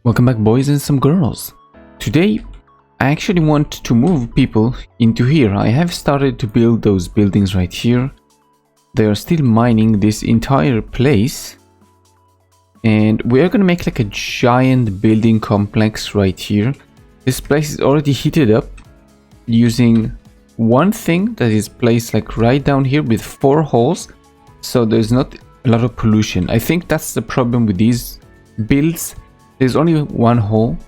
Welcome back, boys and some girls. Today I actually want to move people into here. I have started to build those buildings right here. They are still mining this entire place, and we are gonna make like a giant building complex right here. This place is already heated up using one thing that is placed like right down here with 4 holes, so there's not a lot of pollution. I think that's the problem with these builds. There's only one hole,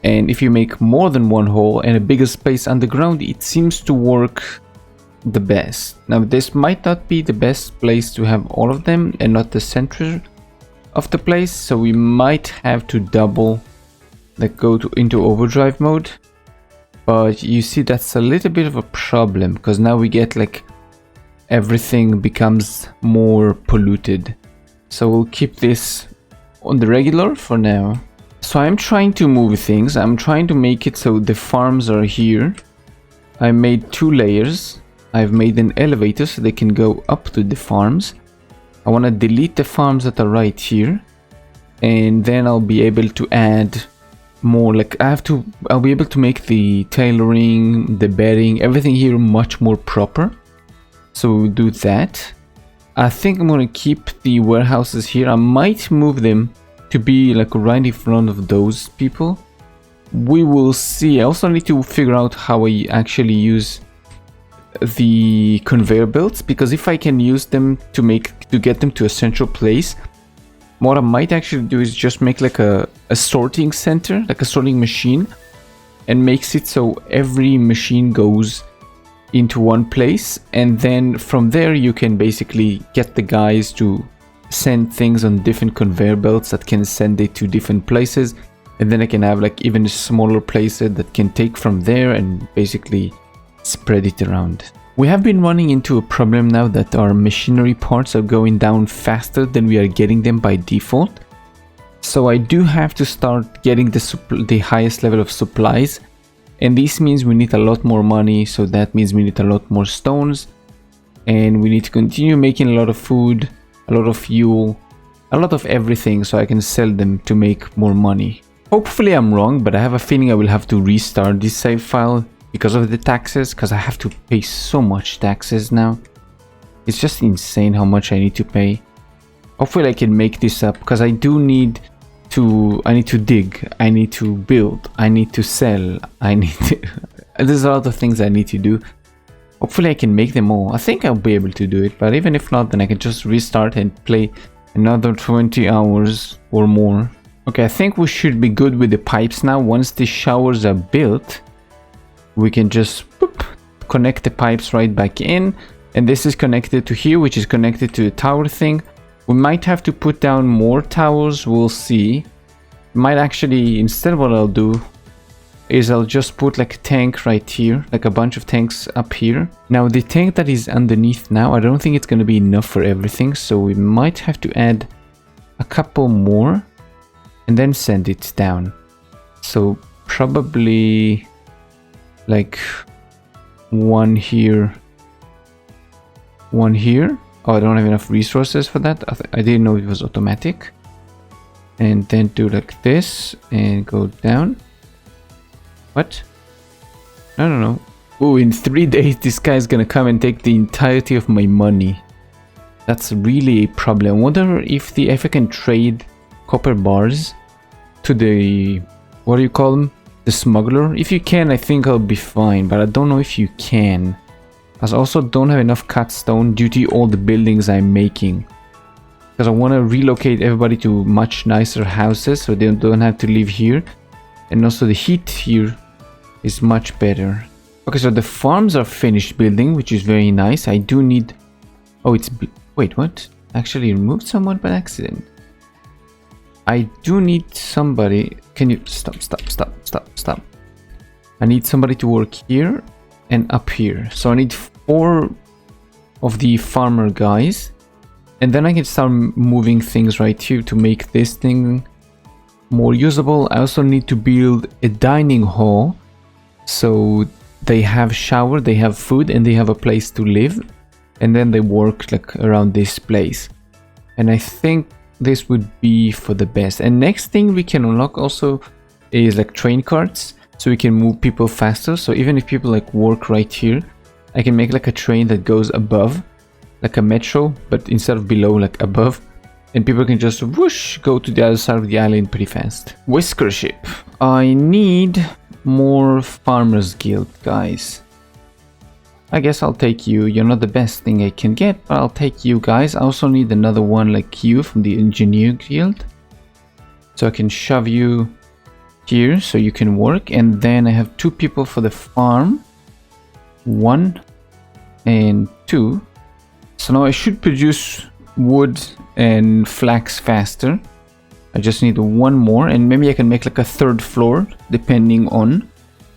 and if you make more than one hole and a bigger space underground, it seems to work the best. Now this might not be the best place to have all of them and not the center of the place, so we might have to double, like go into overdrive mode. But you see, that's a little bit of a problem because now we get like everything becomes more polluted. So we'll keep this on the regular for now. So I'm trying to move things. I'm trying to make it so the farms are here. I made 2 layers. I've made an elevator so they can go up to the farms. I want to delete the farms that are right here, and then I'll be able to add more. Like I'll be able to make the tailoring, the bedding, everything here much more proper. So we'll do that. I think I'm gonna keep the warehouses here. I might move them to be like right in front of those people. We will see. I also need to figure out how I actually use the conveyor belts, because if I can use them to get them to a central place, what I might actually do is just make like a sorting center, like a sorting machine, and makes it so every machine goes into one place, and then from there you can basically get the guys to send things on different conveyor belts that can send it to different places, and then I can have like even smaller places that can take from there and basically spread it around. We have been running into a problem now that our machinery parts are going down faster than we are getting them by default. So I do have to start getting the highest level of supplies, and this means we need a lot more money, so that means we need a lot more stones, and we need to continue making a lot of food, a lot of fuel, a lot of everything, so I can sell them to make more money. Hopefully I'm wrong, but I have a feeling I will have to restart this save file because of the taxes, because I have to pay so much taxes now. It's just insane how much I need to pay. Hopefully I can make this up, because I need to dig, I need to build, I need to sell, there's a lot of things I need to do. Hopefully I can make them all. I think I'll be able to do it, but even if not, then I can just restart and play another 20 hours or more. Okay, I think we should be good with the pipes now. Once the showers are built, we can just connect the pipes right back in, and this is connected to here, which is connected to the tower thing. We might have to put down more towers, we'll see. Might actually, instead what I'll do is I'll just put like a tank right here, like a bunch of tanks up here. Now the tank that is underneath now, I don't think it's going to be enough for everything, so we might have to add a couple more and then send it down. So probably like one here, one here. Oh, I don't have enough resources for that. I didn't know it was automatic. And then do like this and go down. What? No. Oh, in 3 days this guy is gonna come and take the entirety of my money. That's really a problem. I wonder if I can trade copper bars to the, what do you call them? The smuggler. If you can, I think I'll be fine, but I don't know if you can. I also don't have enough cut stone due to all the buildings I'm making, because I want to relocate everybody to much nicer houses so they don't have to live here, and also the heat here is much better. Okay, so the farms are finished building, which is very nice. I do need, wait, what? Actually removed someone by accident. I do need somebody. Can you stop. I need somebody to work here and up here, so I need 4 of the farmer guys, and then I can start moving things right here to make this thing more usable. I also need to build a dining hall, so they have shower, they have food, and they have a place to live, and then they work like around this place. And I think this would be for the best. And next thing we can unlock also is like train carts, so we can move people faster. So even if people like work right here, I can make like a train that goes above, like a metro, but instead of below, like above, and people can just whoosh go to the other side of the island pretty fast. Whisker ship. I need more farmers guild guys. I guess I'll take you. You're not the best thing I can get, but I'll take you guys. I also need another one like you from the engineer guild, so I can shove you here so you can work. And then I have 2 people for the farm, 1 and 2. So now I should produce wood and flax faster. I just need 1 more, and maybe I can make like a 3rd floor depending on.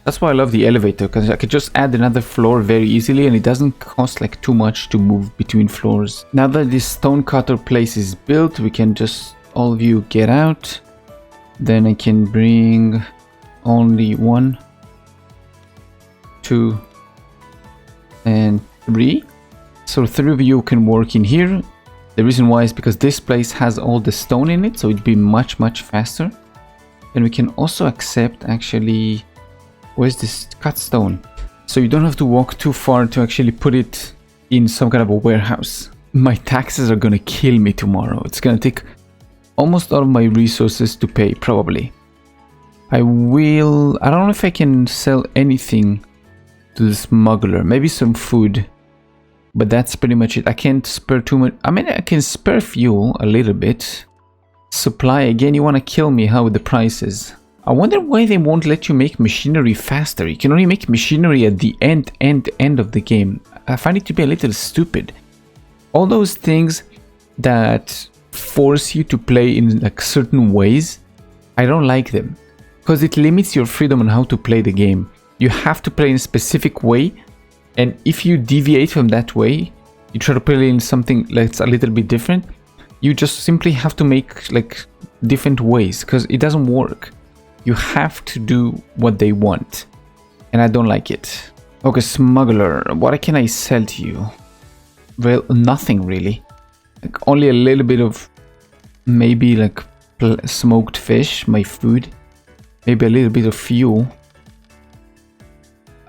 That's why I love the elevator, because I could just add another floor very easily and it doesn't cost like too much to move between floors. Now that this stonecutter place is built, we can just, all of you get out. Then I can bring only 1, 2 and 3. So 3 of you can work in here. The reason why is because this place has all the stone in it, so it'd be much faster. And we can also accept actually, where's this cut stone? So you don't have to walk too far to actually put it in some kind of a warehouse. My taxes are gonna kill me tomorrow. It's gonna take almost all of my resources to pay, probably. I don't know if I can sell anything to the smuggler. Maybe some food, but that's pretty much it. I can't spare too much. I mean, I can spare fuel a little bit. Supply, again, you want to kill me, how with the prices. I wonder why they won't let you make machinery faster. You can only make machinery at the end of the game. I find it to be a little stupid. All those things that force you to play in like certain ways, I don't like them, because it limits your freedom on how to play the game. You have to play in a specific way, and if you deviate from that way, you try to play in something that's a little bit different, you just simply have to make like different ways, because it doesn't work. You have to do what they want, and I don't like it. Okay, smuggler, what can I sell to you? Well, nothing really. Like only a little bit of maybe like smoked fish, my food. Maybe a little bit of fuel.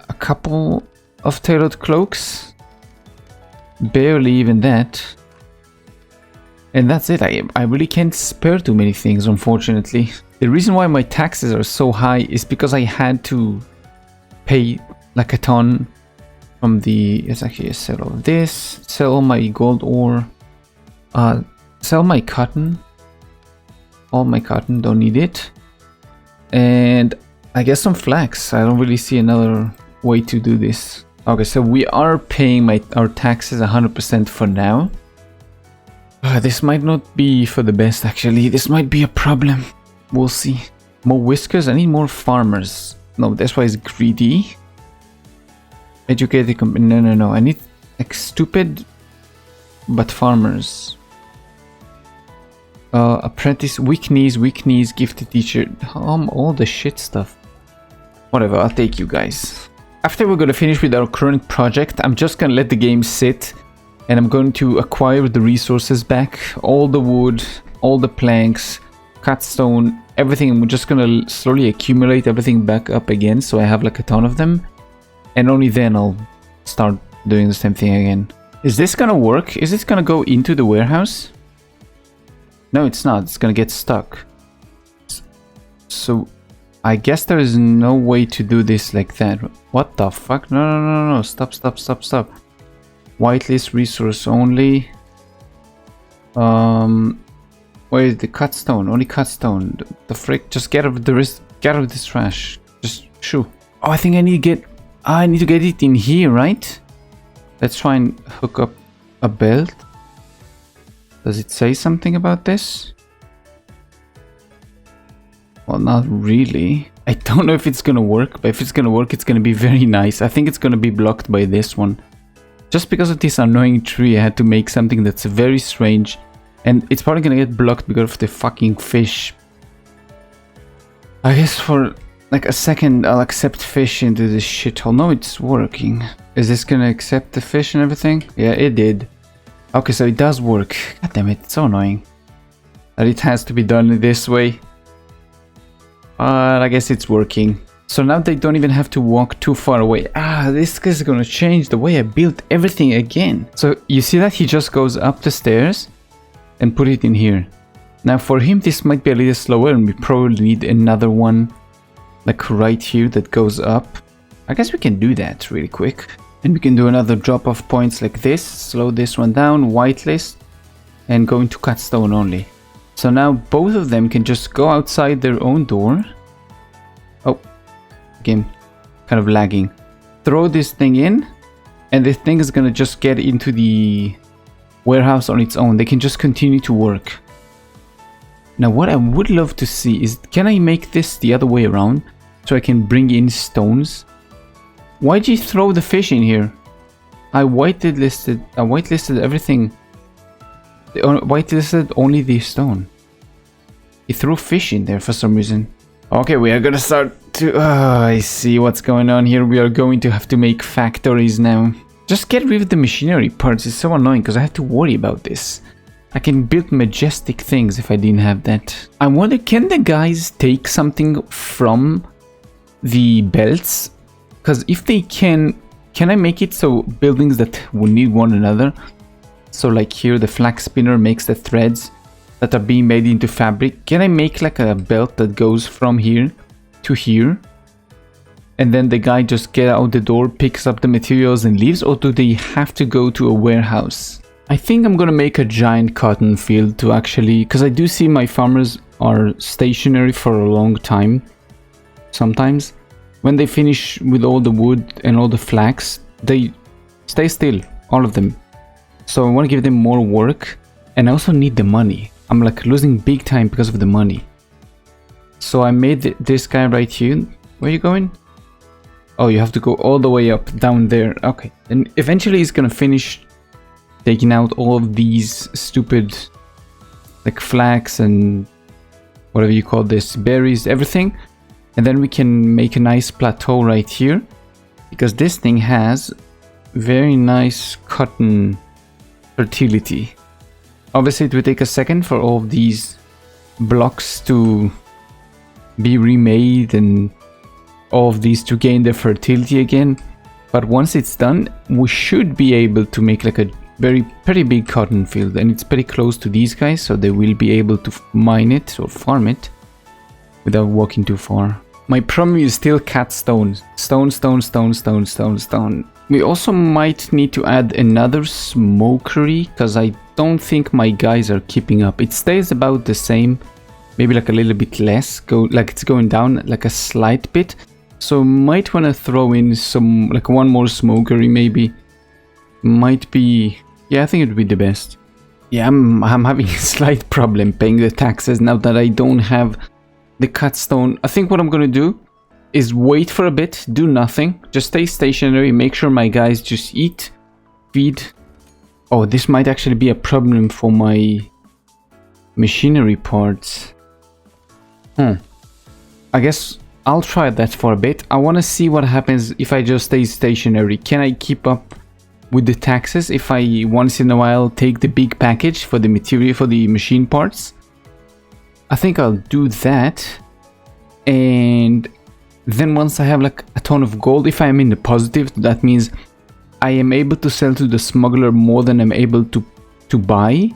A couple of tailored cloaks. Barely even that. And that's it. I really can't spare too many things, unfortunately. The reason why my taxes are so high is because I had to pay like a ton from the... Let's actually sell all of this. Sell my gold ore. Sell my cotton. All my cotton, don't need it. And I guess some flax. I don't really see another way to do this. Okay, so we are paying our taxes 100% for now. This might not be for the best, actually. This might be a problem. We'll see. More whiskers. I need more farmers. No, that's why it's greedy. Educated. No. I need like stupid, but farmers. Apprentice. Weak knees. Gifted teacher. All the shit stuff. Whatever. I'll take you guys. After we're gonna finish with our current project, I'm just gonna let the game sit, and I'm going to acquire the resources back. All the wood, all the planks, cut stone, everything. I'm just gonna slowly accumulate everything back up again, so I have like a ton of them, and only then I'll start doing the same thing again. Is this gonna work? Is this gonna go into the warehouse? No, it's not. It's gonna get stuck. So I guess there is no way to do this like that. What the fuck? No. Stop. Whitelist resource only. Where is the cut stone? Only cut stone. The frick? Just get rid of the rest. Get rid of this trash. Just shoo. Oh, I think I need to get. I need to get it in here, right? Let's try and hook up a belt. Does it say something about this? Well, not really. I don't know if it's gonna work, but if it's gonna work, it's gonna be very nice. I think it's gonna be blocked by this one. Just because of this annoying tree, I had to make something that's very strange. And it's probably gonna get blocked because of the fucking fish. I guess for like a second, I'll accept fish into this shithole. No, it's working. Is this gonna accept the fish and everything? Yeah, it did. Okay, so it does work. God damn it, it's so annoying. that it has to be done this way. But I guess it's working. So now they don't even have to walk too far away. This is gonna change the way I built everything again. So you see that he just goes up the stairs and put it in here. Now for him this might be a little slower and we probably need another one like right here that goes up. I guess we can do that really quick. And we can do another drop off points like this. Slow this one down, whitelist, and go into cut stone only. So now both of them can just go outside their own door. Oh, again, kind of lagging. Throw this thing in, and this thing is gonna just get into the warehouse on its own. They can just continue to work. Now what I would love to see is, can I make this the other way around so I can bring in stones? Why'd you throw the fish in here? I whitelisted everything. Whitelisted only the stone. He threw fish in there for some reason. Okay, we are gonna start to... I see what's going on here. We are going to have to make factories now. Just get rid of the machinery parts. It's so annoying because I have to worry about this. I can build majestic things if I didn't have that. I wonder, can the guys take something from the belts? Because if they can I make it so buildings that will need one another? So like here, the flax spinner makes the threads that are being made into fabric. Can I make like a belt that goes from here to here? And then the guy just gets out the door, picks up the materials and leaves? Or do they have to go to a warehouse? I think I'm gonna make a giant cotton field to actually... Because I do see my farmers are stationary for a long time. Sometimes. When they finish with all the wood and all the flax, they stay still, all of them. So I want to give them more work, and I also need the money. I'm like losing big time because of the money. So I made this guy right here. Where are you going? Oh, you have to go all the way up, down there. Okay, and eventually he's gonna finish taking out all of these stupid like flax and whatever you call this, berries, everything. And then we can make a nice plateau right here, because this thing has very nice cotton fertility. Obviously it will take a second for all of these blocks to be remade and all of these to gain their fertility again. But once it's done, we should be able to make like a pretty big cotton field, and it's pretty close to these guys, so they will be able to mine it or farm it without walking too far. My problem is still cat stones. Stone. We also might need to add another smokery, because I don't think my guys are keeping up. It stays about the same, maybe like a little bit less, like it's going down like a slight bit. So might want to throw in some, like one more smokery maybe. Might be, yeah, I think it would be the best. Yeah, I'm having a slight problem paying the taxes now that I don't have the cut stone. I think what I'm gonna do is wait for a bit, do nothing, just stay stationary, make sure my guys just eat, feed. Oh, this might actually be a problem for my machinery parts. I guess I'll try that for a bit. I want to see what happens if I just stay stationary. Can I keep up with the taxes if I once in a while take the big package for the material for the machine parts? I think I'll do that, and then once I have like a ton of gold, if I am in the positive, that means I am able to sell to the smuggler more than I'm able to buy.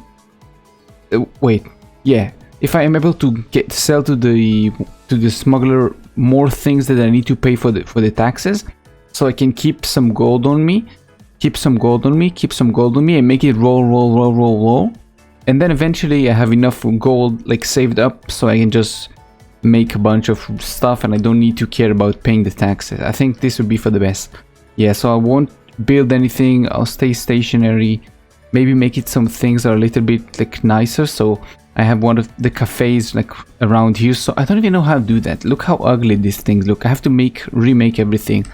Wait, yeah, if I am able to sell to the smuggler more things that I need to pay for the taxes, so I can keep some gold on me, and make it roll. And then eventually I have enough gold like saved up so I can just make a bunch of stuff and I don't need to care about paying the taxes. I think this would be for the best. Yeah, so I won't build anything, I'll stay stationary. Maybe make it some things that are a little bit like nicer, so I have one of the cafes like around here. So I don't even know how to do that. Look how ugly these things look. I have to remake everything.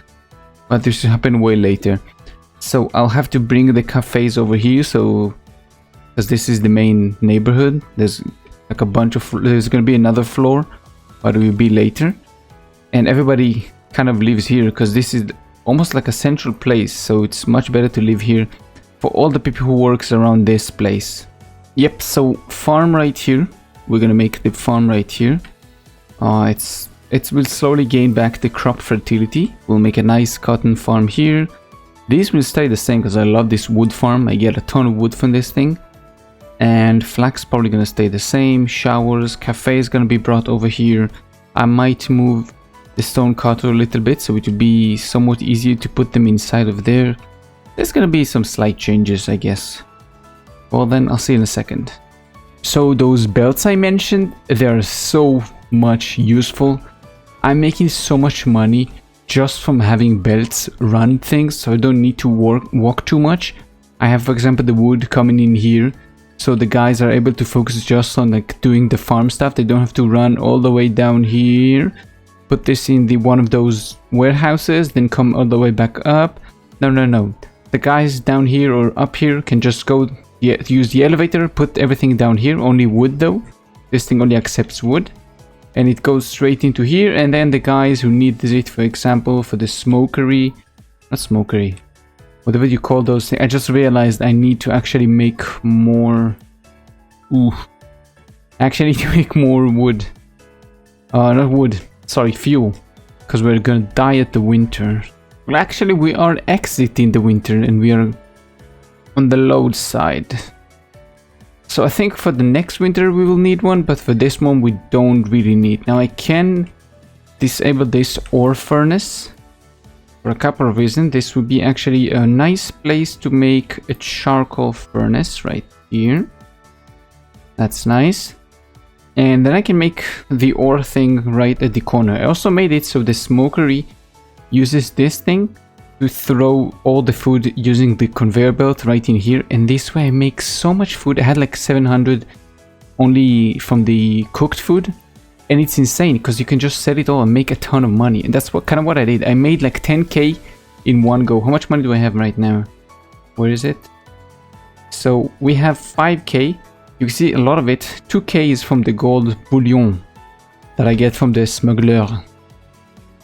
But this will happen way later. So I'll have to bring the cafes over here, so because this is the main neighborhood. There's like a bunch of, there's gonna be another floor, but it will be later. And everybody kind of lives here because this is almost like a central place, so it's much better to live here for all the people who works around this place. Yep, so farm right here. we're gonna make the farm right here. It will slowly gain back the crop fertility. We'll make a nice cotton farm here. These will stay the same because I love this wood farm. I get a ton of wood from this thing. And flax probably gonna stay the same. Showers, cafe is gonna be brought over here. I might move the stone cutter a little bit so it will be somewhat easier to put them inside of there. There's gonna be some slight changes, I guess. Well then, I'll see you in a second. So those belts I mentioned, they are so much useful. I'm making so much money just from having belts run things, so I don't need to walk too much. I have, for example, the wood coming in here, so the guys are able to focus just on like doing the farm stuff. They don't have to run all the way down here, put this in one of those warehouses, then come all the way back up. No. The guys down here or up here can just go use the elevator, put everything down here. Only wood though. This thing only accepts wood. And it goes straight into here, and then the guys who need it, for example, for the smokery, not smokery, whatever you call those things. I just realized I need to actually make more. I actually need to make more wood. Not wood, sorry, fuel, because we're gonna die at the winter. Well, actually, we are exiting the winter, and we are on the load side. So I think for the next winter we will need one, but for this one we don't really need. Now I can disable this ore furnace for a couple of reasons. This would be actually a nice place to make a charcoal furnace right here. That's nice. And then I can make the ore thing right at the corner. I also made it so the smokery uses this thing to throw all the food using the conveyor belt right in here, and this way I make so much food. I had like 700 only from the cooked food, and it's insane because you can just sell it all and make a ton of money. And that's what I did. I made like 10k in one go. How much money do I have right now? Where is it? So we have 5k. You can see a lot of it. 2k is from the gold bullion that I get from the smuggler.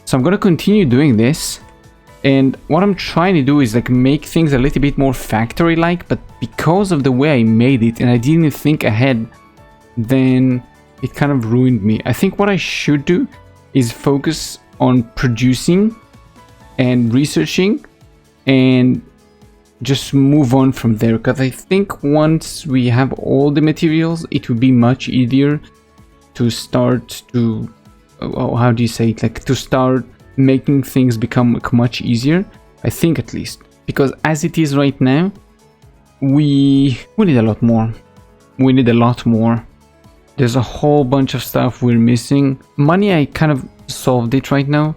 So I'm gonna continue doing this. And what I'm trying to do is like make things a little bit more factory-like, but because of the way I made it and I didn't think ahead, then it kind of ruined me. I think what I should do is focus on producing and researching and just move on from there, because I think once we have all the materials, it will be much easier to start to, how do you say it, like to start making things become much easier. I think, at least, because as it is right now, we need a lot more. There's a whole bunch of stuff we're missing. Money, I kind of solved it right now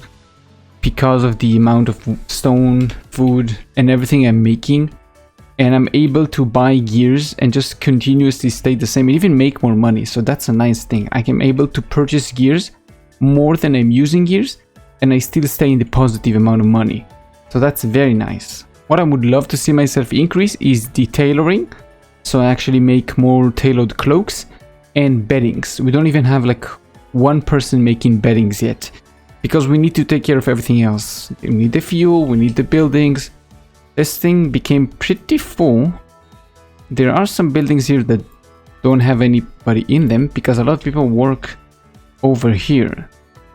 because of the amount of stone, food, and everything I'm making, and I'm able to buy gears and just continuously stay the same and even make more money. So that's a nice thing. I am able to purchase gears more than I'm using gears, and I still stay in the positive amount of money. So that's very nice. What I would love to see myself increase is the tailoring. So I actually make more tailored cloaks and beddings. We don't even have like one person making beddings yet, because we need to take care of everything else. We need the fuel, we need the buildings. This thing became pretty full. There are some buildings here that don't have anybody in them because a lot of people work over here.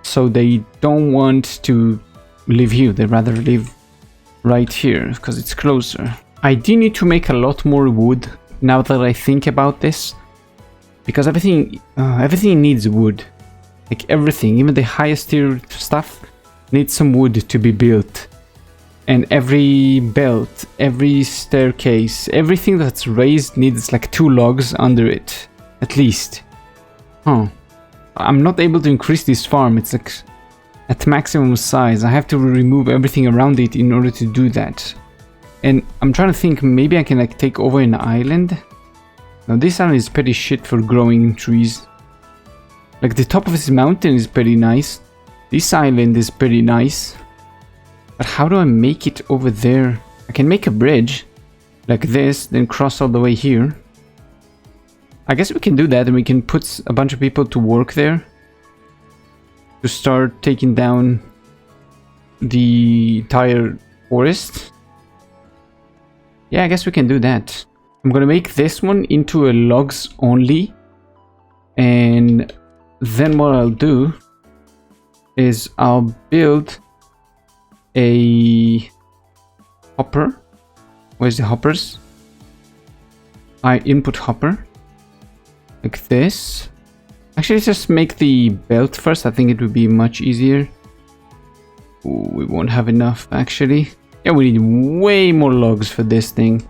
So they don't want to live here, they rather live right here because it's closer. I do need to make a lot more wood now that I think about this, because everything needs wood. Like everything, even the highest tier stuff needs some wood to be built. And every belt, every staircase, everything that's raised needs like 2 logs under it, at least. I'm not able to increase this farm. It's like at maximum size. I have to remove everything around it in order to do that. And I'm trying to think, maybe I can like take over an island. Now this island is pretty shit for growing trees. Like the top of this mountain is pretty nice. This island is pretty nice. But how do I make it over there? I can make a bridge like this, then cross all the way here. I guess we can do that, and we can put a bunch of people to work there to start taking down the entire forest. Yeah, I guess we can do that. I'm gonna make this one into a logs only And then what I'll do is I'll build a hopper. Where's the hoppers? I input hopper like this. Actually, let's just make the belt first. I think it would be much easier. Ooh, we won't have enough actually. Yeah, we need way more logs for this thing.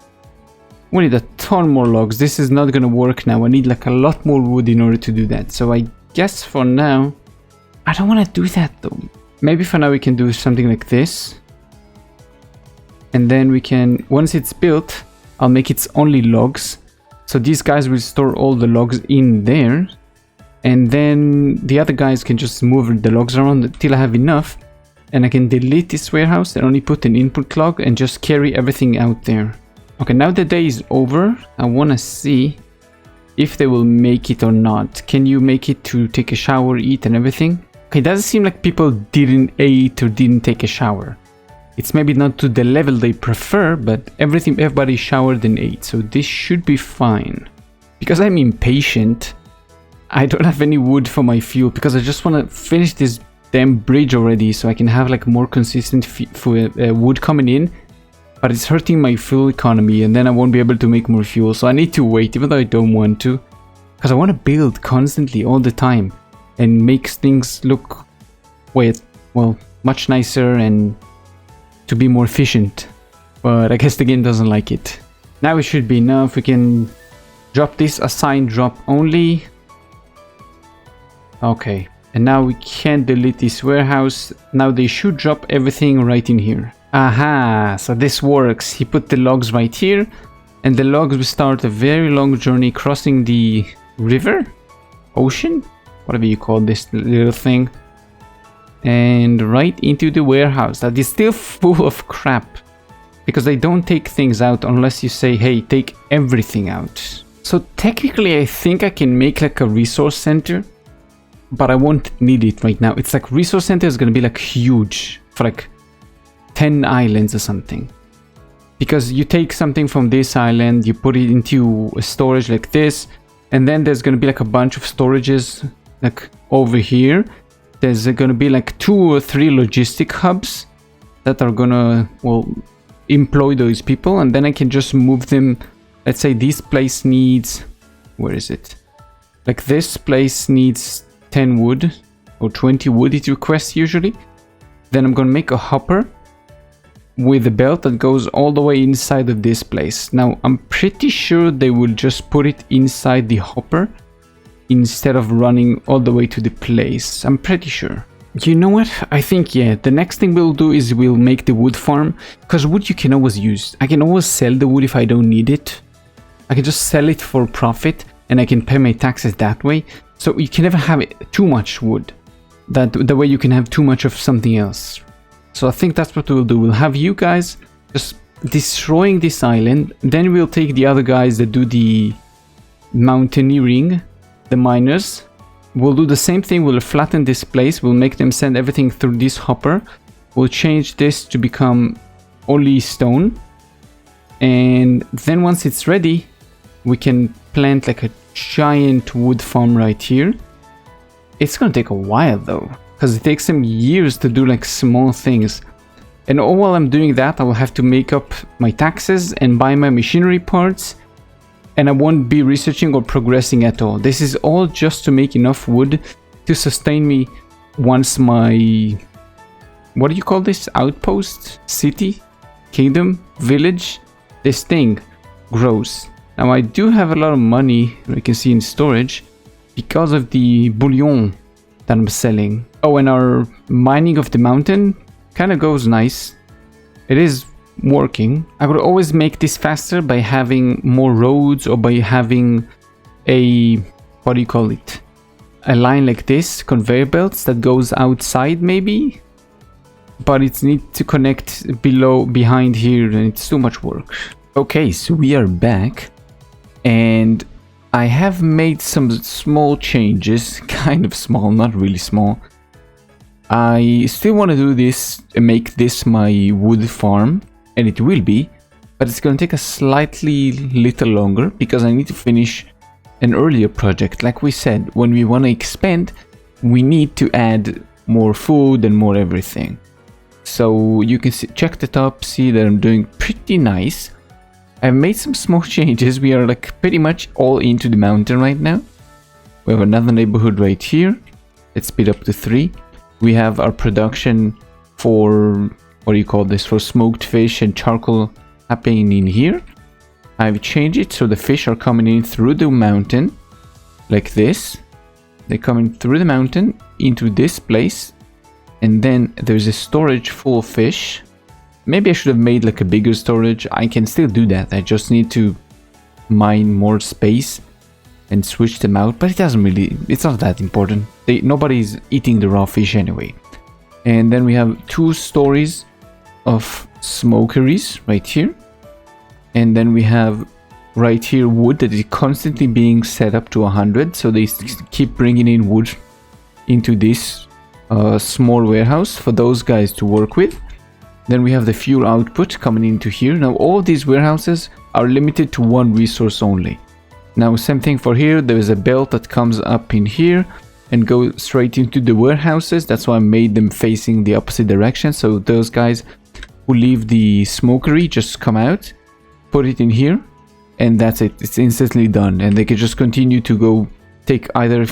We need a ton more logs. This is not gonna work now. I need like a lot more wood in order to do that. So I guess for now, I don't want to do that though. Maybe for now we can do something like this. And then we can, once it's built, I'll make its only logs. So these guys will store all the logs in there. And then the other guys can just move the logs around until I have enough. And I can delete this warehouse and only put an input log and just carry everything out there. Okay, now the day is over. I want to see if they will make it or not. Can you make it to take a shower, eat and everything? Okay, it doesn't seem like people didn't eat or didn't take a shower. It's maybe not to the level they prefer, but everybody showered and ate, so this should be fine. Because I'm impatient, I don't have any wood for my fuel because I just want to finish this damn bridge already so I can have like more consistent wood coming in. But it's hurting my fuel economy and then I won't be able to make more fuel. So I need to wait even though I don't want to. Because I want to build constantly all the time. And makes things look, well, much nicer and to be more efficient. But I guess the game doesn't like it. Now it should be enough. We can drop this assign drop only. Okay. And now we can't delete this warehouse. Now they should drop everything right in here. Aha, so this works. He put the logs right here, and the logs will start a very long journey crossing the river? Ocean? Whatever you call this little thing. And right into the warehouse that is still full of crap. Because they don't take things out unless you say, hey, take everything out. So technically I think I can make like a resource center, but I won't need it right now. It's like resource center is going to be like huge for like 10 islands or something, because you take something from this island, you put it into a storage like this, and then there's going to be like a bunch of storages like over here. There's going to be like 2 or 3 logistic hubs that are gonna, well, employ those people, and then I can just move them. Let's say this place needs, where is it, like this place needs 10 wood or 20 wood it requests usually. Then I'm gonna make a hopper with a belt that goes all the way inside of this place. Now I'm pretty sure they will just put it inside the hopper instead of running all the way to the place. I'm pretty sure. You know what? I think, yeah, the next thing we'll do is we'll make the wood farm, because wood you can always use. I can always sell the wood if I don't need it. I can just sell it for profit and I can pay my taxes that way. So you can never have too much wood. That the way you can have too much of something else. So I think that's what we'll do. We'll have you guys just destroying this island. Then we'll take the other guys that do the mountaineering, the miners. We'll do the same thing. We'll flatten this place. We'll make them send everything through this hopper. We'll change this to become only stone. And then once it's ready, we can plant like a giant wood farm right here. It's gonna take a while though, because it takes them years to do like small things. And all while I'm doing that, I will have to make up my taxes and buy my machinery parts. And I won't be researching or progressing at all. This is all just to make enough wood to sustain me once my... what do you call this? Outpost? City? Kingdom? Village? This thing grows. Now I do have a lot of money, you can see in storage, because of the bullion that I'm selling. Oh, and our mining of the mountain kind of goes nice. It is working. I could always make this faster by having more roads or by having a, what do you call it? A line like this, conveyor belts that goes outside maybe. But it needs to connect behind here, and it's too much work. Okay, so we are back. And I have made some small changes, kind of small, not really small. I still want to do this and make this my wood farm, and it will be, but it's going to take a slightly little longer because I need to finish an earlier project. Like we said, when we want to expand, we need to add more food and more everything. So you can check the top, see that I'm doing pretty nice. I've made some small changes. We are like pretty much all into the mountain right now. We have another neighborhood right here. Let's speed up to 3. We have our production for, what do you call this, for smoked fish and charcoal happening in here. I've changed it so the fish are coming in through the mountain, like this. They're coming through the mountain into this place. And then there's a storage full of fish. Maybe I should have made like a bigger storage. I can still do that. I just need to mine more space and switch them out. But it doesn't really, it's not that important. Nobody's eating the raw fish anyway. And then we have 2 stories of smokeries right here. And then we have right here wood that is constantly being set up to 100. So they keep bringing in wood into this small warehouse for those guys to work with. Then we have the fuel output coming into here. Now all these warehouses are limited to 1 resource only. Now same thing for here. There is a belt that comes up in here and go straight into the warehouses. That's why I made them facing the opposite direction. So those guys who leave the smokery just come out, put it in here, and that's it. It's instantly done. And they can just continue to go take either,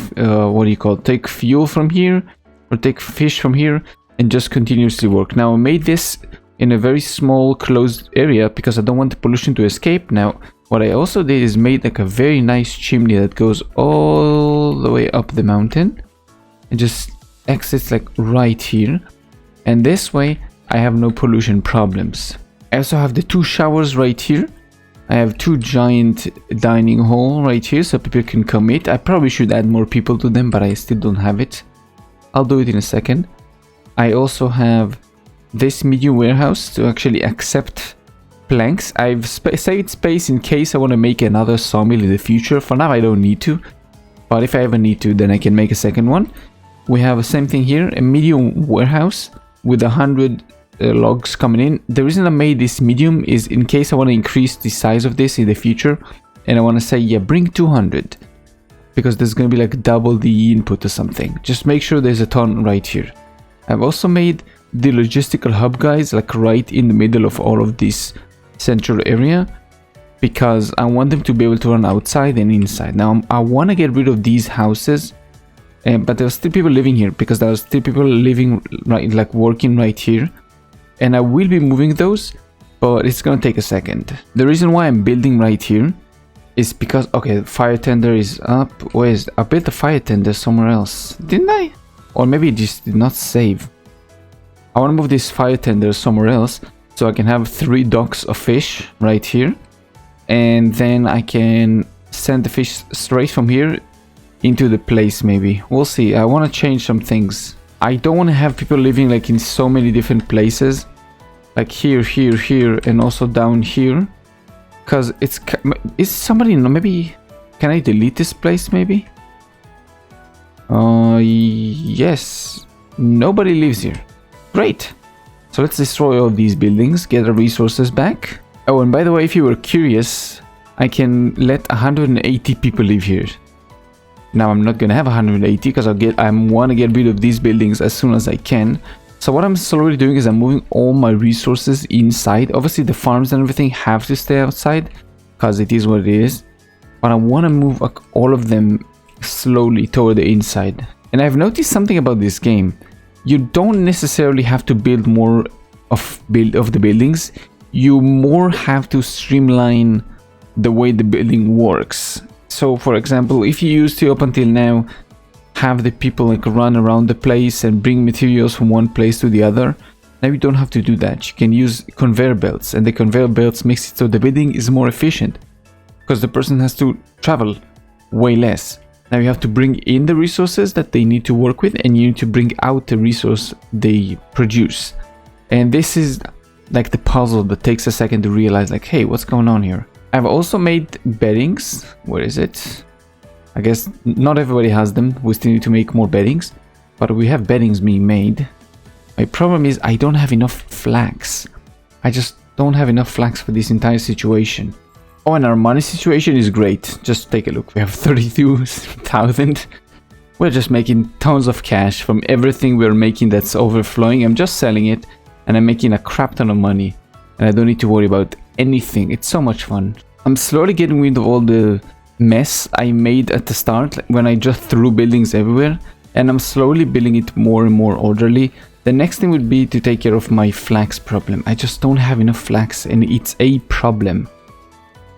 take fuel from here or take fish from here and just continuously work. Now I made this in a very small closed area because I don't want the pollution to escape. Now what I also did is made like a very nice chimney that goes all the way up the mountain and just exits like right here. And this way I have no pollution problems. I also have the 2 showers right here. I have 2 giant dining hall right here so people can come eat. I probably should add more people to them, but I still don't have it. I'll do it in a second. I also have this medium warehouse to actually accept planks. I've saved space in case I want to make another sawmill in the future. For now I don't need to, but if I ever need to, then I can make a second one. We have the same thing here, a medium warehouse with 100 logs coming in. The reason I made this medium is in case I want to increase the size of this in the future, and I want to say, yeah, bring 200 because there's going to be like double the input or something. Just make sure there's a ton right here. I've also made the logistical hub guys like right in the middle of all of this central area because I want them to be able to run outside and inside. Now I want to get rid of these houses, but there are still people living here because there are still people living right, like working right here. And I will be moving those, but it's gonna take a second. The reason why I'm building right here is because, okay, fire tender is up. Where is I built the fire tender somewhere else, didn't I? Or maybe it just did not save. I want to move this fire tender somewhere else so I can have 3 docks of fish right here, and then I can send the fish straight from here into the place. Maybe we'll see. I want to change some things. I don't want to have people living like in so many different places, like here, here, here, and also down here, because is somebody, maybe can I delete this place? Maybe yes, nobody lives here. Great. So let's destroy all these buildings, get our resources back. Oh, and by the way, if you were curious, I can let 180 people live here. Now I'm not gonna have 180 because I want to get rid of these buildings as soon as I can. So what I'm slowly doing is I'm moving all my resources inside. Obviously the farms and everything have to stay outside because it is what it is. But I want to move all of them slowly toward the inside. And I've noticed something about this game. You don't necessarily have to build more of the buildings. You more have to streamline the way the building works. So for example, if you used to up until now have the people like run around the place and bring materials from one place to the other, now you don't have to do that. You can use conveyor belts, and the conveyor belts makes it so the building is more efficient because the person has to travel way less. Now you have to bring in the resources that they need to work with, and you need to bring out the resource they produce. And this is like the puzzle that takes a second to realize, like, hey, what's going on here? I've also made beddings. Where is it? I guess not everybody has them. We still need to make more beddings, but we have beddings being made. My problem is I don't have enough flax. I just don't have enough flax for this entire situation. Oh, and our money situation is great. Just take a look. We have 32,000. We're just making tons of cash from everything we're making that's overflowing. I'm just selling it and I'm making a crap ton of money. And I don't need to worry about anything. It's so much fun. I'm slowly getting rid of all the mess I made at the start when I just threw buildings everywhere. And I'm slowly building it more and more orderly. The next thing would be to take care of my flax problem. I just don't have enough flax and it's a problem.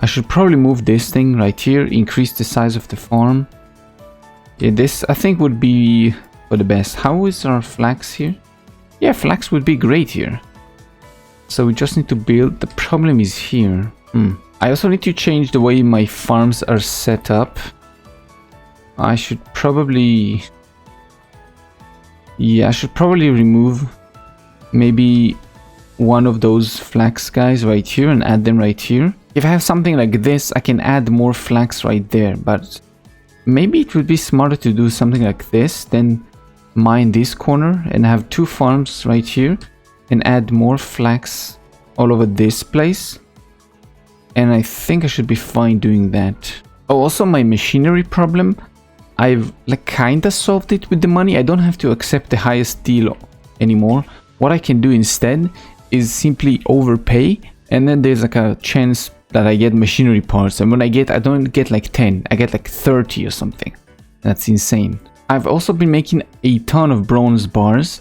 I should probably move this thing right here, increase the size of the farm. Yeah, this I think would be for the best. How is our flax here? Yeah, flax would be great here. So we just need to build. The problem is here. I also need to change the way my farms are set up. I should probably... Yeah, I should probably remove maybe one of those flax guys right here and add them right here. If I have something like this, I can add more flax right there, but maybe it would be smarter to do something like this, then mine this corner and have two farms right here and add more flax all over this place. And I think I should be fine doing that. Oh, also my machinery problem. I've like kinda solved it with the money. I don't have to accept the highest deal anymore. What I can do instead is simply overpay, and then there's like a chance that I get machinery parts, and when I don't get like 10, I get like 30 or something. That's insane. I've also been making a ton of bronze bars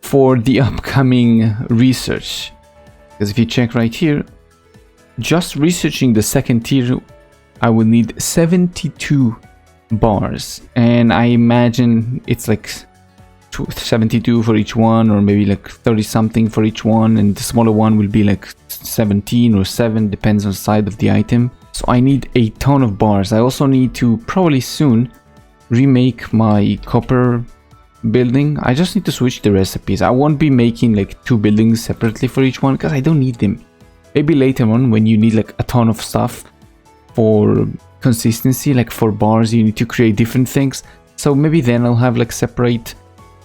for the upcoming research, because if you check right here, just researching the second tier, I will need 72 bars, and I imagine it's like 72 for each one, or maybe like 30 something for each one, and the smaller one will be like 17 or 7, depends on the side of the item. So I need a ton of bars. I also need to probably soon remake my copper building. I just need to switch the recipes. I won't be making like 2 buildings separately for each one because I don't need them. Maybe later on when you need like a ton of stuff for consistency, like for bars you need to create different things, so maybe then I'll have like separate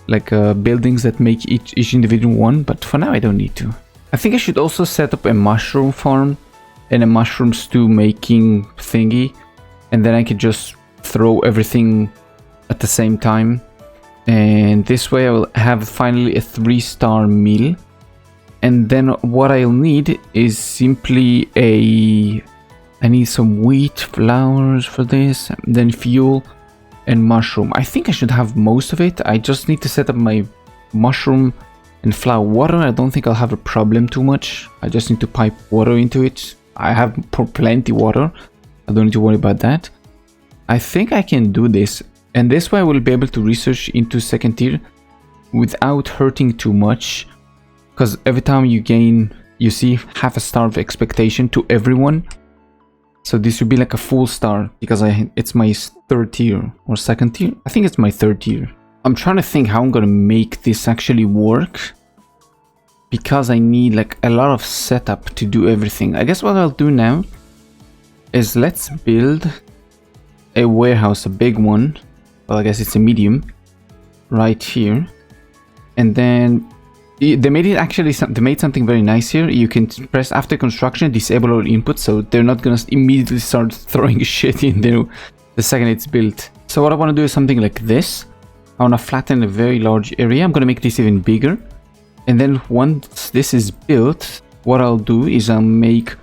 like buildings that make each individual one, but for now I don't need to. I think I should also set up a mushroom farm and a mushroom stew making thingy, and then I could just throw everything at the same time, and this way I will have finally a 3-star meal. And then what I'll need is simply I need some wheat, flours for this, then fuel and mushroom. I think I should have most of it. I just need to set up my mushroom and flour. Water, I don't think I'll have a problem too much. I just need to pipe water into it. I have plenty water. I don't need to worry about that. I think I can do this. And this way I will be able to research into second tier without hurting too much. Because every time you gain, you see half a star of expectation to everyone. So this would be like a full star because it's my 3rd tier or 2nd tier. I think it's my 3rd tier. I'm trying to think how I'm gonna make this actually work, because I need like a lot of setup to do everything. I guess what I'll do now is let's build a warehouse, a big one. Well, I guess it's a medium right here, and then they made something very nice here. You can press after construction, disable all inputs, so they're not gonna immediately start throwing shit in there the second it's built. So what I want to do is something like this. I want to flatten a very large area. I'm gonna make this even bigger, and then once this is built, what I'll do is I'll make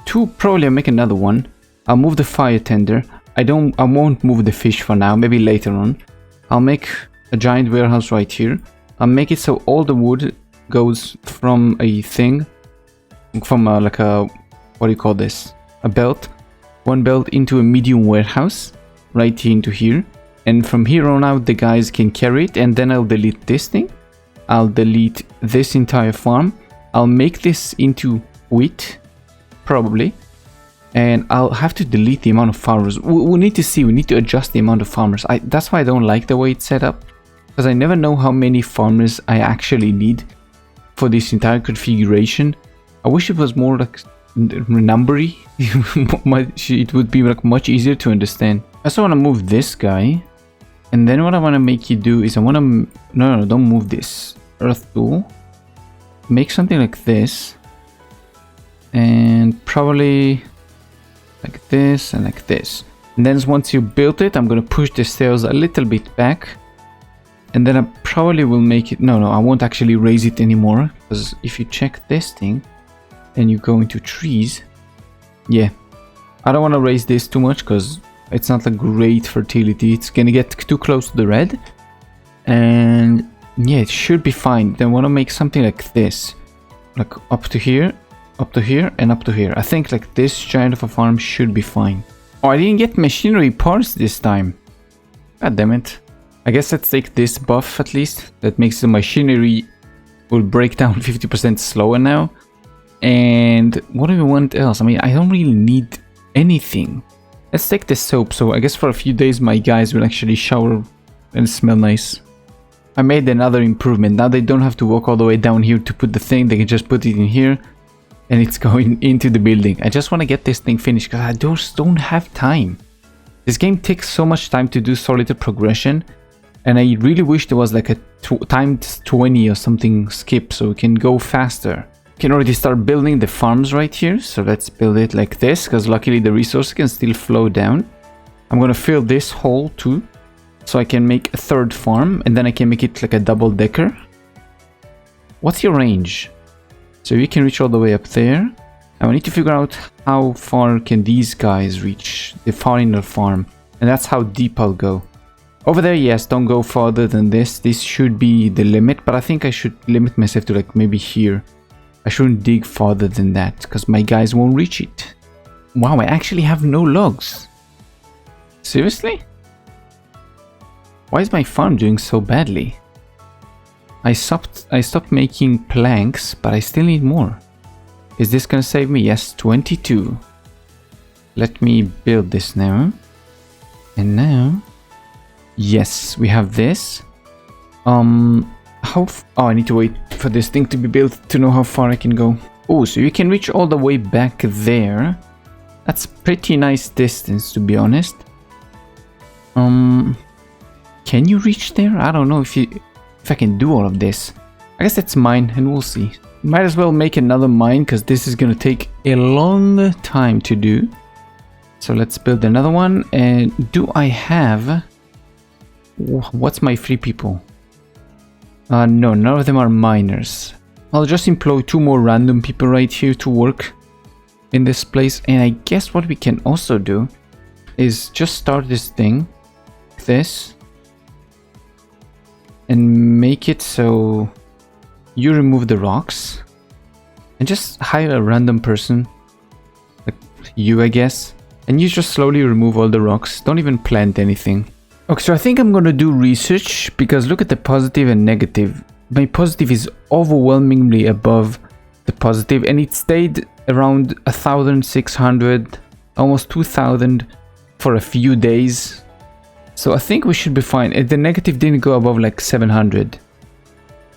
2. Probably I'll make another one. I'll move the fire tender. I won't move the fish for now. Maybe later on. I'll make a giant warehouse right here. I'll make it so all the wood goes from a thing, from like a, what do you call this? A belt. One belt into a medium warehouse, right into here. And from here on out, the guys can carry it, and then I'll delete this thing. I'll delete this entire farm. I'll make this into wheat, probably. And I'll have to delete the amount of farmers. We need to adjust the amount of farmers. That's why I don't like the way it's set up. Because I never know how many farmers I actually need for this entire configuration. I wish it was more like numbery. It would be like much easier to understand. I also want to move this guy. And then what I want to make you do is I want to... No, don't move this. Earth tool. Make something like this. And probably like this and like this. And then once you build it, I'm gonna push the stairs a little bit back. And then I probably will make it... No, I won't actually raise it anymore. Because if you check this thing and you go into trees... Yeah. I don't want to raise this too much because it's not a great fertility. It's gonna get too close to the red. And yeah, it should be fine. Then I want to make something like this. Like up to here, and up to here. I think like this giant of a farm should be fine. Oh, I didn't get machinery parts this time. God damn it. I guess let's take this buff at least. That makes the machinery will break down 50% slower now. And what do we want else? I mean, I don't really need anything. Let's take the soap. So I guess for a few days my guys will actually shower and smell nice. I made another improvement. Now they don't have to walk all the way down here to put the thing. They can just put it in here and it's going into the building. I just want to get this thing finished because I just don't have time. This game takes so much time to do solid progression. And I really wish there was like a times 20 or something skip so we can go faster. We can already start building the farms right here. So let's build it like this because luckily the resource can still flow down. I'm going to fill this hole too. So I can make a third farm and then I can make it like a double decker. What's your range? So you can reach all the way up there. Now I need to figure out how far can these guys reach the far inner farm. And that's how deep I'll go. Over there, yes, don't go farther than this. This should be the limit, but I think I should limit myself to like maybe here. I shouldn't dig farther than that because my guys won't reach it. Wow, I actually have no logs. Seriously? Why is my farm doing so badly? I stopped making planks, but I still need more. Is this gonna save me? Yes, 22. Let me build this now. And now... Yes, we have this. Oh, I need to wait for this thing to be built to know how far I can go. Oh, so you can reach all the way back there. That's pretty nice distance, to be honest. Can you reach there? I don't know if I can do all of this. I guess that's mine, and we'll see. Might as well make another mine, because this is gonna take a long time to do. So let's build another one. And do I have... What's my free people? No, none of them are miners. I'll just employ 2 more random people right here to work in this place. And I guess what we can also do is just start this thing, this, and make it so you remove the rocks and just hire a random person, like you, I guess, and you just slowly remove all the rocks. Don't even plant anything. Okay, so I think I'm gonna do research because look at the positive and negative. My positive is overwhelmingly above the positive and it stayed around 1,600, almost 2,000 for a few days. So I think we should be fine. The negative didn't go above like 700,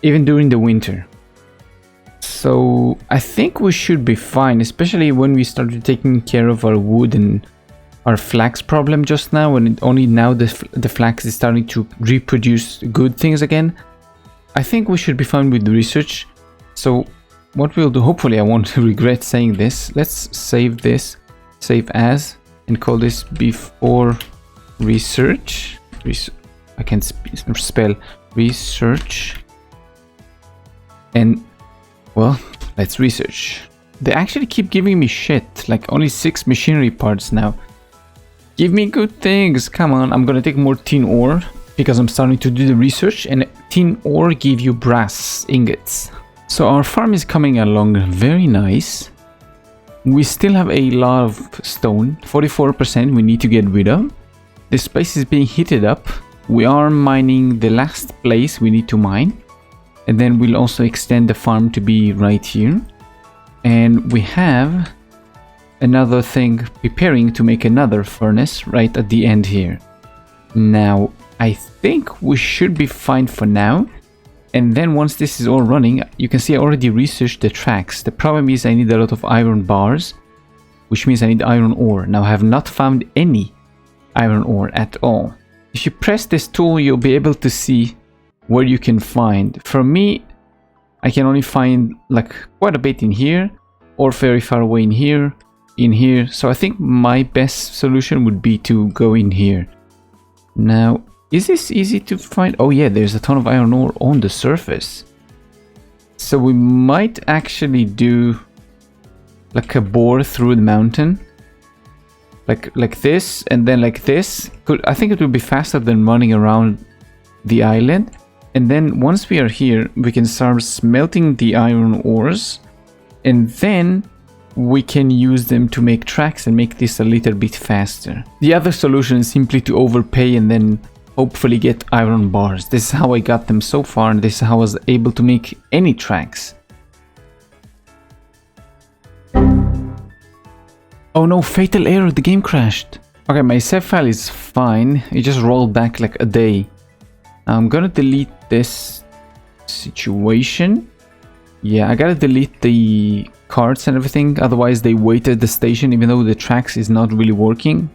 even during the winter. So I think we should be fine, especially when we started taking care of our wood and our flax problem just now, and only now the flax is starting to reproduce good things again. I think we should be fine with the research. So what we'll do, hopefully I won't regret saying this, let's save this, save as, and call this before research. I can spell research. And well, let's research. They actually keep giving me shit, like only 6 machinery parts now. Give me good things, come on. I'm gonna take more tin ore because I'm starting to do the research, and tin ore give you brass ingots. So our farm is coming along very nice. We still have a lot of stone, 44% we need to get rid of. This place is being heated up. We are mining the last place we need to mine. And then we'll also extend the farm to be right here. And we have another thing preparing to make another furnace right at the end here. Now, I think we should be fine for now. And then once this is all running, you can see I already researched the tracks. The problem is I need a lot of iron bars, which means I need iron ore. Now, I have not found any iron ore at all. If you press this tool, you'll be able to see where you can find. For me, I can only find like quite a bit in here, or very far away in here, in here. So I think my best solution would be to go in here. Now, is this easy to find? Oh yeah, there's a ton of iron ore on the surface. So we might actually do like a bore through the mountain. Like this, and then like this. I think it would be faster than running around the island. And then once we are here, we can start smelting the iron ores. And then we can use them to make tracks and make this a little bit faster. The other solution is simply to overpay and then hopefully get iron bars. This is how I got them so far, and this is how I was able to make any tracks. Oh no, fatal error, the game crashed. Okay, my save file is fine. It just rolled back like a day. I'm gonna delete this situation. Yeah, I gotta delete the carts and everything, otherwise they wait at the station even though the tracks is not really working.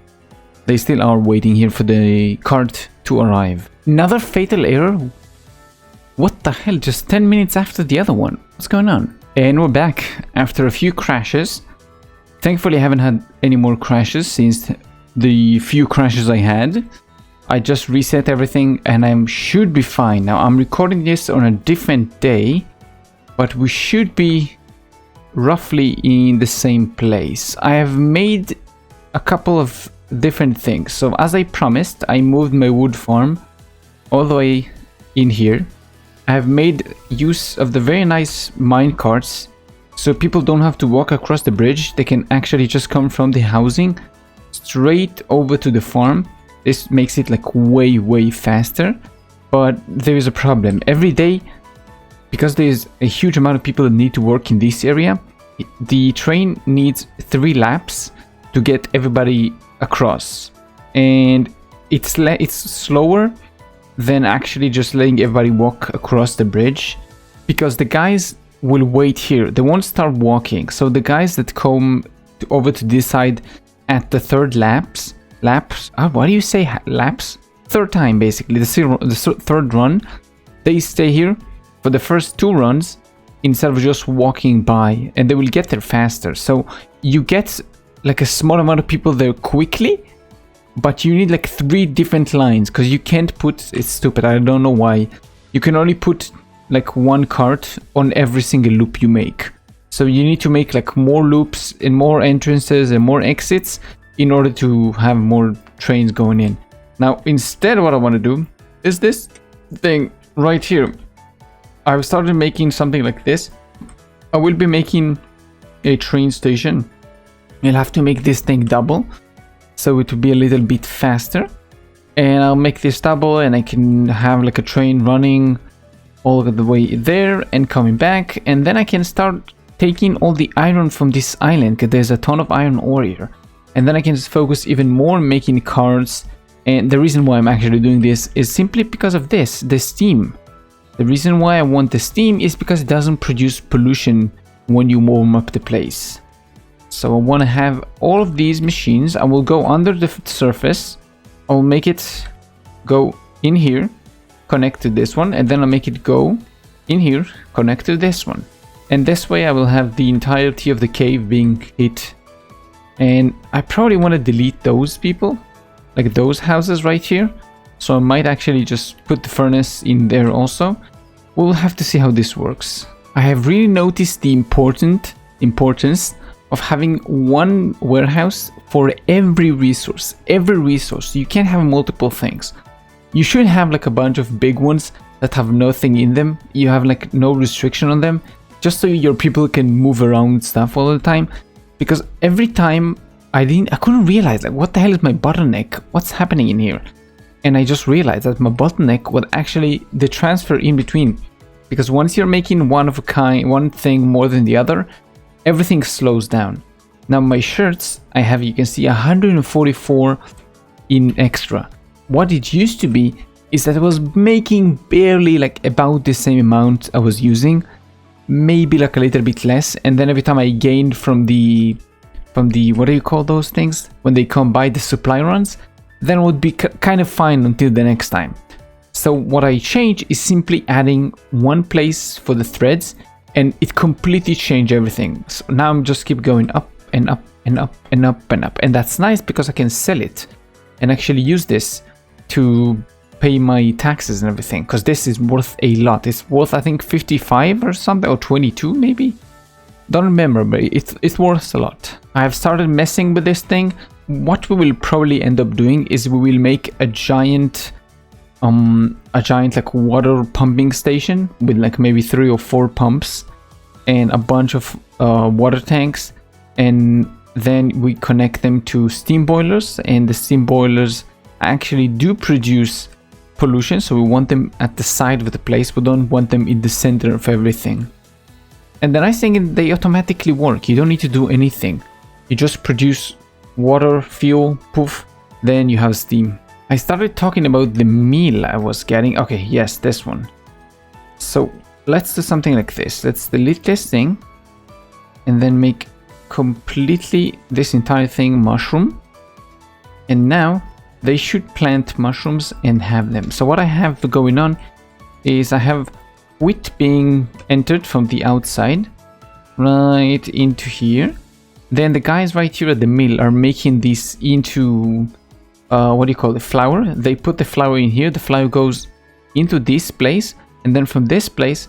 They still are waiting here for the cart to arrive. Another fatal error? What the hell, just 10 minutes after the other one. What's going on? And we're back after a few crashes. Thankfully I haven't had any more crashes since the few crashes I had. I just reset everything and I should be fine. Now I'm recording this on a different day, but we should be roughly in the same place. I have made a couple of different things. So as I promised, I moved my wood farm all the way in here. I have made use of the very nice mine carts, so people don't have to walk across the bridge. They can actually just come from the housing straight over to the farm. This makes it like way faster. But there is a problem. Every day, because there's a huge amount of people that need to work in this area, the train needs 3 laps to get everybody across. And it's slower than actually just letting everybody walk across the bridge, because the guys will wait here. They won't start walking. So the guys that come over to this side at the third laps, what do you say, laps? Third time basically, the third run, they stay here for the first 2 runs instead of just walking by, and they will get there faster. So you get like a small amount of people there quickly, but you need like 3 different lines, because you can't put, it's stupid, I don't know why, you can only put like 1 cart on every single loop you make. So you need to make like more loops and more entrances and more exits in order to have more trains going in. Now instead what I want to do is this thing right here. I've started making something like this. I will be making a train station. You'll have to make this thing double, so it will be a little bit faster. And I'll make this double, and I can have like a train running all the way there and coming back. And then I can start taking all the iron from this island, because there's a ton of iron ore here. And then I can just focus even more on making carts. And the reason why I'm actually doing this is simply because of this, the steam. The reason why I want the steam is because it doesn't produce pollution when you warm up the place. So I want to have all of these machines. I will go under the surface. I will make it go in here, connect to this one, and then I'll make it go in here, connect to this one. And this way I will have the entirety of the cave being hit. And I probably want to delete those people, like those houses right here. So I might actually just put the furnace in there also. We'll have to see how this works. I have really noticed the importance of having one warehouse for every resource. You can't have multiple things. You should have like a bunch of big ones that have nothing in them. You have like no restriction on them, just so your people can move around stuff all the time. Because every time I couldn't realize like what the hell is my bottleneck? What's happening in here? And I just realized that my bottleneck was actually the transfer in between. Because once you're making one of a kind, one thing more than the other, everything slows down. Now my shirts, I have, you can see 144 in extra. What it used to be is that I was making barely like about the same amount I was using, maybe like a little bit less. And then every time I gained from the what do you call those things? When they come by, the supply runs, then it would be kind of fine until the next time. So what I changed is simply adding one place for the threads, and it completely changed everything. So now I'm just keep going up and up and up and up and up. And that's nice because I can sell it and actually use this to pay my taxes and everything, because this is worth a lot. It's worth, I think, 55 or something, or 22 maybe. Don't remember, but it's worth a lot. I have started messing with this thing. What we will probably end up doing is we will make a giant like water pumping station with like maybe 3 or 4 pumps and a bunch of water tanks, and then we connect them to steam boilers, and the steam boilers actually do produce pollution, so we want them at the side of the place. We don't want them in the center of everything. And the nice thing is they automatically work. You don't need to do anything. You just produce water, fuel, poof, then you have steam. I started talking about the meal I was getting. Okay, yes, this one. So let's do something like this. Let's delete this thing and then make completely this entire thing mushroom. And now they should plant mushrooms and have them. So what I have going on is I have wheat being entered from the outside right into here. Then the guys right here at the mill are making this into what do you call it, flour. They put the flour in here, the flour goes into this place, and then from this place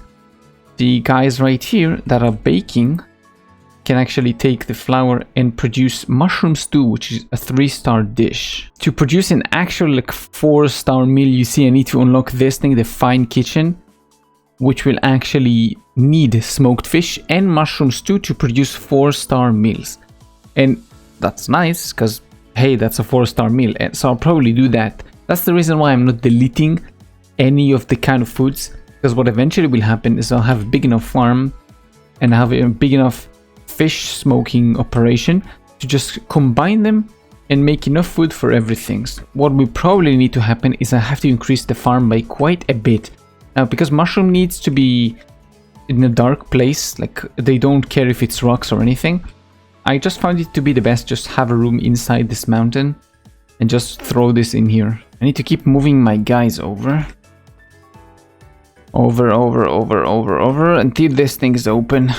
the guys right here that are baking can actually take the flour and produce mushroom stew, which is a 3-star dish. To produce an actual like 4-star meal, you see I need to unlock this thing, the fine kitchen, which will actually need smoked fish and mushroom stew to produce 4-star meals. And that's nice because hey, that's a 4-star meal, and so I'll probably do that. That's the reason why I'm not deleting any of the kind of foods, because what eventually will happen is I'll have a big enough farm and have a big enough fish smoking operation to just combine them and make enough food for everything. What will probably need to happen is I have to increase the farm by quite a bit. Now, because mushroom needs to be in a dark place, like they don't care if it's rocks or anything, I just found it to be the best just have a room inside this mountain and just throw this in here. I need to keep moving my guys over until this thing is open.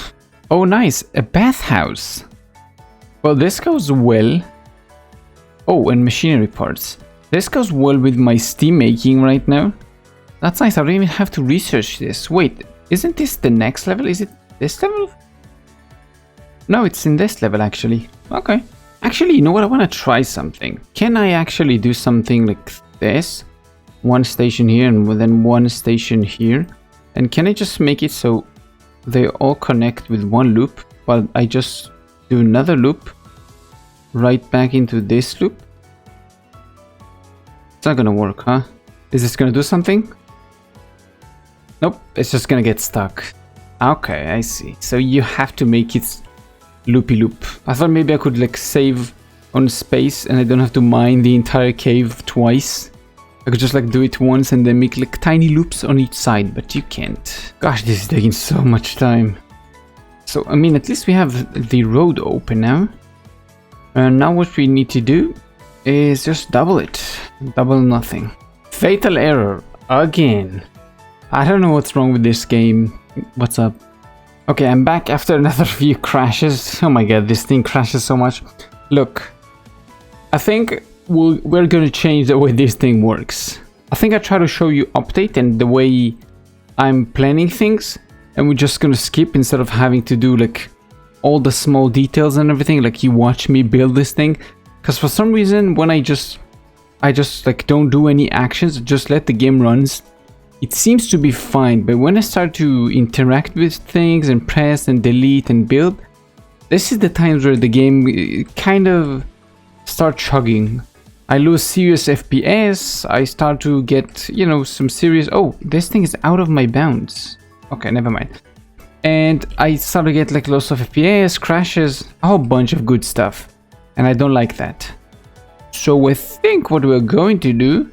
Oh nice, a bathhouse. Well, this goes well. Oh, and machinery parts. This goes well with my steam making right now. That's nice, I don't even have to research this. Wait, isn't this the next level? Is it this level? No, it's in this level actually. Okay. Actually, you know what? I want to try something. Can I actually do something like this? One station here and then one station here. And can I just make it so they all connect with one loop, while I just do another loop right back into this loop? It's not gonna work, huh? Is this gonna do something? Nope, it's just gonna get stuck. Okay, I see. So you have to make it loopy loop. I thought maybe I could like save on space and I don't have to mine the entire cave twice. I could just like do it once and then make like tiny loops on each side, but you can't. Gosh, this is taking so much time. So, I mean, at least we have the road open now. And now what we need to do is just double it. Double nothing. Fatal error. Again. I don't know what's wrong with this game. What's up? Okay, I'm back after another few crashes. Oh my god, this thing crashes so much. Look, I think we're gonna change the way this thing works. I think I try to show you update and the way I'm planning things, and we're just gonna skip instead of having to do like all the small details and everything, like you watch me build this thing. Because for some reason, when I just like don't do any actions, just let the game runs, it seems to be fine. But when I start to interact with things and press and delete and build, this is the times where the game kind of starts chugging. I lose serious FPS, I start to get, you know, some serious... Oh, this thing is out of my bounds. Okay, never mind. And I start to get like loss of FPS, crashes, a whole bunch of good stuff. And I don't like that. So I think what we're going to do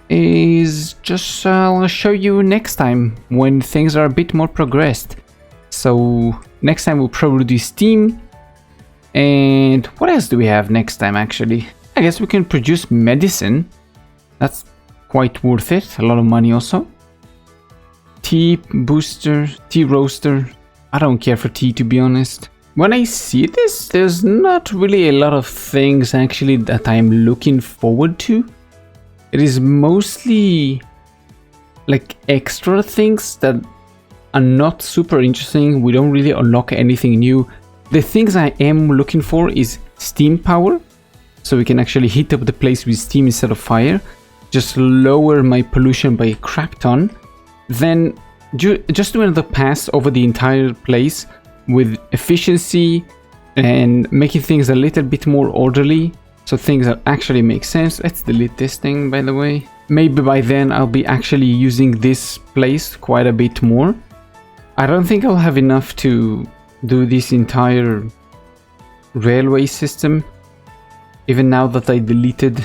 is just I'll show you next time when things are a bit more progressed. So next time we'll probably do Steam. And what else do we have next time actually? I guess we can produce medicine. That's quite worth it. A lot of money also. Tea booster, tea roaster. I don't care for tea, to be honest. when I see this, there's not really a lot of things actually that I'm looking forward to. It is mostly like extra things that are not super interesting. We don't really unlock anything new. The things I am looking for is steam power, so we can actually heat up the place with steam instead of fire, just lower my pollution by a crap ton, then just do another pass over the entire place with efficiency and making things a little bit more orderly, so things that actually make sense. Let's delete this thing, by the way. Maybe by then I'll be actually using this place quite a bit more. I don't think I'll have enough to do this entire railway system, even now that I deleted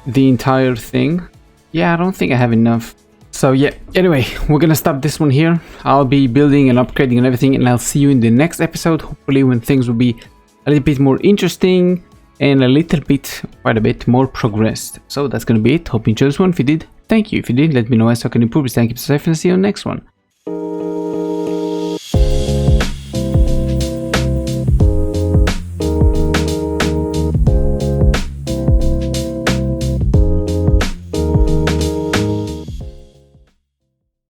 the entire thing. Yeah, I don't think I have enough. So yeah, anyway, we're gonna stop this one here. I'll be building and upgrading and everything, and I'll see you in the next episode, hopefully when things will be a little bit more interesting and a little bit, quite a bit more progressed. So that's gonna be it. Hope you enjoyed this one. If you did, thank you. If you did, let me know how I can improve. Thank you for safe, and see you on the next one.